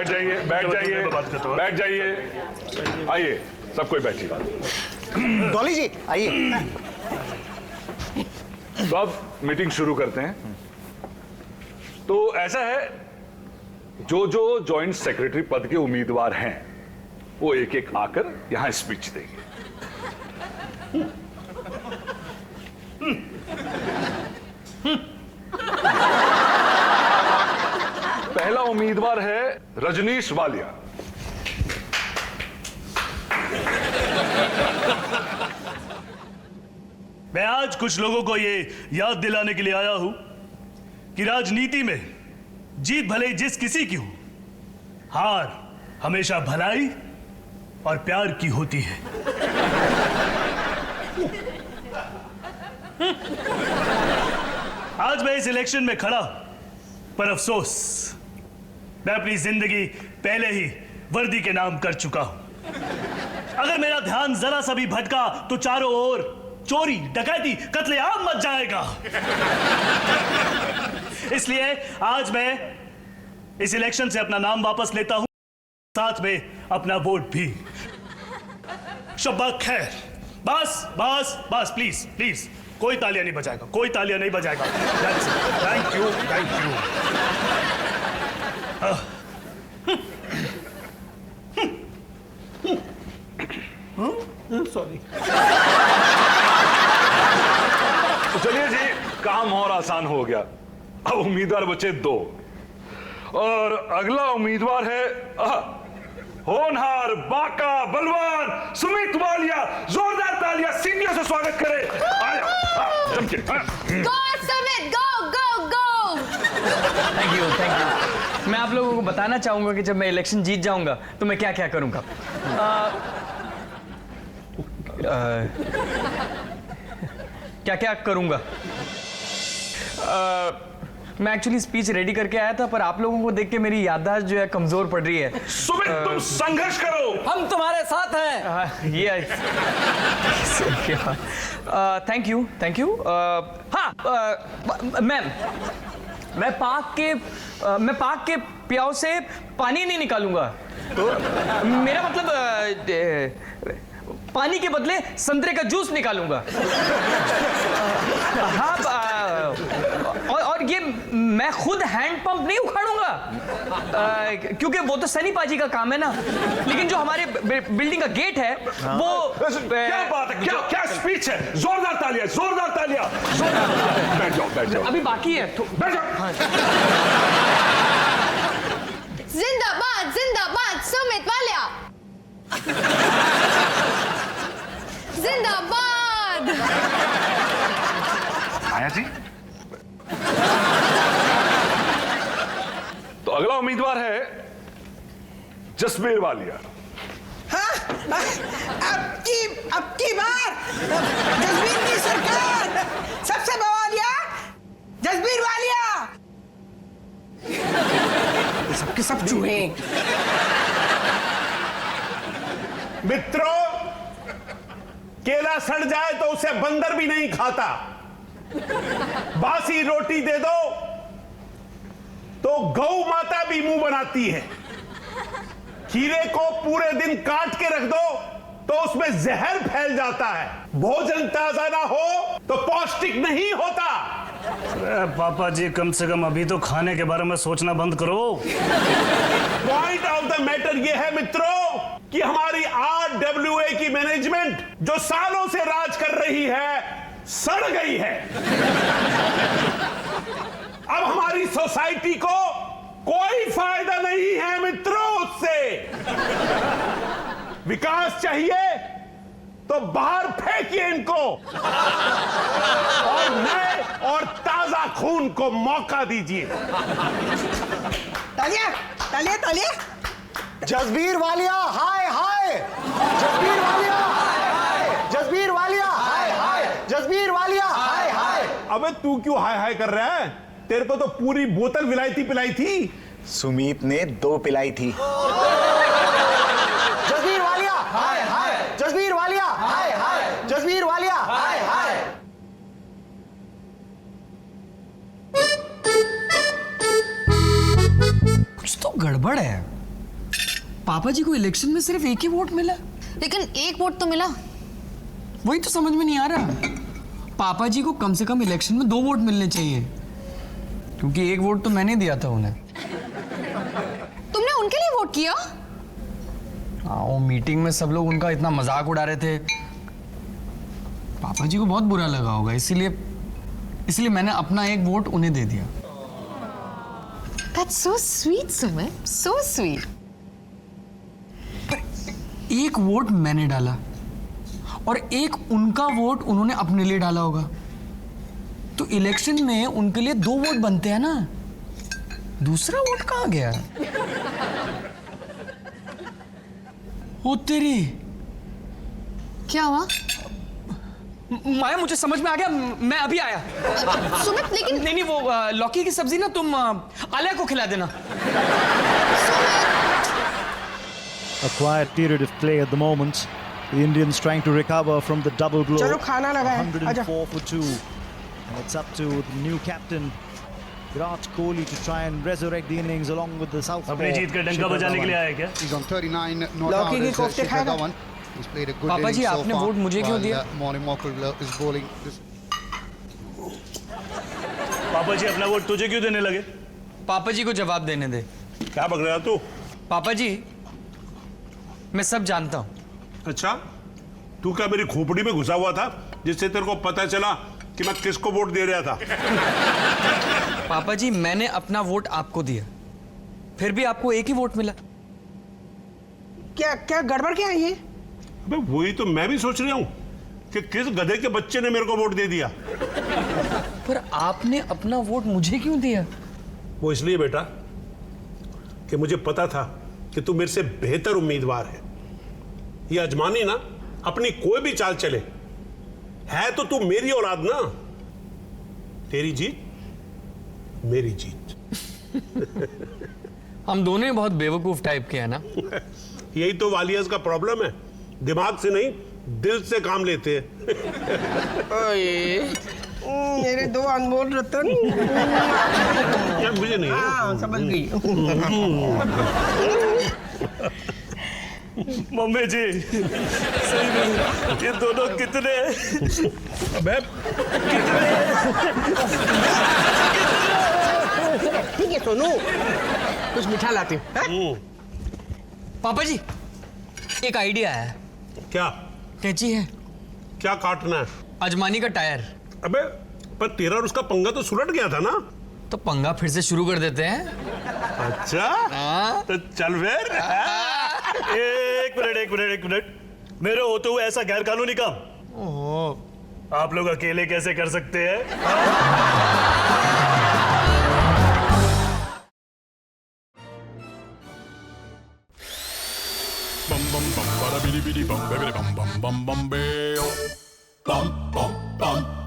बैठ जाइए, बैठ जाइए, बैठ जाइए। आइए, सब कोई बैठिए। डॉली जी आइए। तो अब मीटिंग शुरू करते हैं। तो ऐसा है, जो जो जॉइंट सेक्रेटरी पद के उम्मीदवार हैं वो एक एक आकर यहां स्पीच देंगे। पहला उम्मीदवार है रजनीश वालिया। मैं आज कुछ लोगों को ये याद दिलाने के लिए आया हूं कि राजनीति में जीत भले ही जिस किसी की हो, हार हमेशा भलाई और प्यार की होती है। आज मैं इस इलेक्शन में खड़ा, पर अफसोस मैं अपनी जिंदगी पहले ही वर्दी के नाम कर चुका हूं। अगर मेरा ध्यान जरा सा भी भटका तो चारों ओर चोरी, डकैती, कत्लेआम मच जाएगा। इसलिए आज मैं इस इलेक्शन से अपना नाम वापस लेता हूं, साथ में अपना वोट भी। शब्बा खैर। बस बस बस, प्लीज प्लीज, कोई तालियां नहीं बजाएगा, कोई तालियां नहीं बजाएगा। Thank you, thank you. Sorry. तो चलिए जी, काम और आसान हो गया। अब उम्मीदवार बचे दो, और अगला उम्मीदवार है होनहार, बाका, बलवान सुमित वालिया। जोरदार तालियां सीनियर से स्वागत करें। Go Sumit, go go go. Thank you, thank you. मैं आप लोगों को बताना चाहूंगा कि जब मैं इलेक्शन जीत जाऊंगा तो मैं क्या क्या करूंगा। क्या क्या करूंगा। मैं एक्चुअली स्पीच रेडी करके आया था, पर आप लोगों को देख के मेरी याददाश्त जो है कमजोर पड़ रही है। सुमित, तुम संघर्ष करो, हम तुम्हारे साथ हैं। ये थैंक यू, थैंक यू। हाँ मैम, मैं पाक के प्याव से पानी नहीं निकालूंगा। मेरा मतलब पानी के बदले संतरे का जूस निकालूंगा। हाँ, और ये मैं खुद हैंड पंप नहीं उखाड़ूंगा, क्योंकि वो तो सनी पाजी का काम है ना। लेकिन जो हमारे बिल्डिंग का गेट है वो क्या बात है, क्या क्या स्पीच है। जोरदार तालियां, जोरदार तालियां। बैठ जाओ, बैठ जाओ। अभी बाकी है तो बैठ जाओ। जिंदाबाद जिंदाबाद सुमित वालिया। जिंदाबाद। आया जी। तो अगला उम्मीदवार है जसबीर वालिया। हाँ? अब की बार जसबीर की सरकार सबसे बवालिया जसबीर वालिया। सबके सब चूहे। मित्रों, केला सड़ जाए तो उसे बंदर भी नहीं खाता। बासी रोटी दे दो तो गौ माता भी मुंह बनाती है। खीरे को पूरे दिन काट के रख दो तो उसमें जहर फैल जाता है। भोजन ताजा ना हो तो पौष्टिक नहीं होता। अरे पापा जी, कम से कम अभी तो खाने के बारे में सोचना बंद करो। पॉइंट ऑफ द मैटर यह है मित्रों कि हमारी RWA की मैनेजमेंट जो सालों से राज कर रही है सड़ गई है। अब हमारी सोसाइटी को कोई फायदा नहीं है मित्रों उससे। विकास चाहिए तो बाहर फेंकिए इनको और नए और ताजा खून को मौका दीजिए। तालिया तालिया तालिया। जसबीर वालिया हाय हाय। जसबीर वालिया हाय हाय। जसबीर वालिया हाय हाय। जसबीर वालिया हाय हाय। अबे तू क्यों हाय हाय कर रहा है? तेरे को तो पूरी बोतल विलायती पिलाई थी। सुमीत ने 2 पिलाई थी। जसबीर वालिया हाय हाय। जसबीर वालिया हाय हाय। जसबीर वालिया हाय हाय। कुछ तो गड़बड़ है। पापा जी को इलेक्शन में सिर्फ एक ही वोट मिला। लेकिन एक वोट तो मिला। वही तो समझ में नहीं आ रहा। पापा जी को कम से कम इलेक्शन में 2 वोट मिलने चाहिए, क्योंकि एक वोट तो मैंने दिया था उन्हें। तुमने उनके लिए वोट किया? हाँ, वो मीटिंग में सब लोग उनका इतना मजाक उड़ा रहे थे, पापा जी को बहुत बुरा लगा होगा, इसलिए मैंने अपना एक वोट उन्हें दे दिया। That's so sweet, Sumit. So sweet. एक वोट मैंने डाला और एक उनका वोट उन्होंने अपने लिए डाला होगा, तो इलेक्शन में उनके लिए 2 वोट बनते हैं ना। दूसरा वोट कहाँ गया? ओ तेरी, क्या हुआ? माया मुझे समझ में आ गया, मैं अभी आया। सुमित, लेकिन नहीं वो लौकी की सब्जी ना तुम आलिया को खिला देना। A quiet period of play at the moment. The Indians trying to recover from the double blow. चलो खाना लगा है, आजा। 104 for 2. And it's up to the new captain, Virat Kohli, to try and resurrect the innings along with the southpaw. अपनी जीत का डंका बजाने के लिए आया क्या? He's on 39 not लौकी out की as कोफ्ते Shikhar खाएगा? Dhawan. He's played a good पापा innings जी, so आपने far, वोट मुझे क्यों while, दिया? Morning Mokul is bowling this. पापा जी अपना वोट तुझे क्यों देने लगे? पापा जी को जवाब देने दे। क्या बक रहा तू? पापा जी, मैं सब जानता हूँ। अच्छा, तू क्या मेरी खोपड़ी में घुसा हुआ था जिससे तेरे को पता चला कि मैं किसको वोट दे रहा था? पापा जी, मैंने अपना वोट आपको दिया, फिर भी आपको एक ही वोट मिला। क्या क्या गड़बड़ क्या है ये? अबे वही तो मैं भी सोच रहा हूँ कि किस गधे के बच्चे ने मेरे को वोट दे दिया। पर आपने अपना वोट मुझे क्यों दिया? वो इसलिए बेटा कि मुझे पता था कि तू मेरे से बेहतर उम्मीदवार है। ये अजमानी ना अपनी कोई भी चाल चले, है तो तू मेरी औलाद ना। तेरी जीत मेरी जीत। हम दोनों ही बहुत बेवकूफ टाइप के हैं ना। यही तो वालियस का प्रॉब्लम है, दिमाग से नहीं दिल से काम लेते हैं। मेरे 2 अनमोल रतन। यार मुझे नहीं है। हाँ, समझ गई। मम्मी जी, सही में ये दोनों कितने? अबे ठीक है सोनू, कुछ मीठा लाती हूँ। पापा जी, एक आइडिया है। क्या? कैंची है? क्या काटना है? अजमानी का टायर। अबे पर तेरा और उसका पंगा तो सुलट गया था ना। तो पंगा फिर से शुरू कर देते हैं। अच्छा, तो चल फिर। एक मिनट, मेरे होते हुए ऐसा गैर कानूनी काम आप लोग अकेले कैसे कर सकते हैं? bum bum bum bada bidi bidi bum bidi bum bum bum bum bum bum bum bum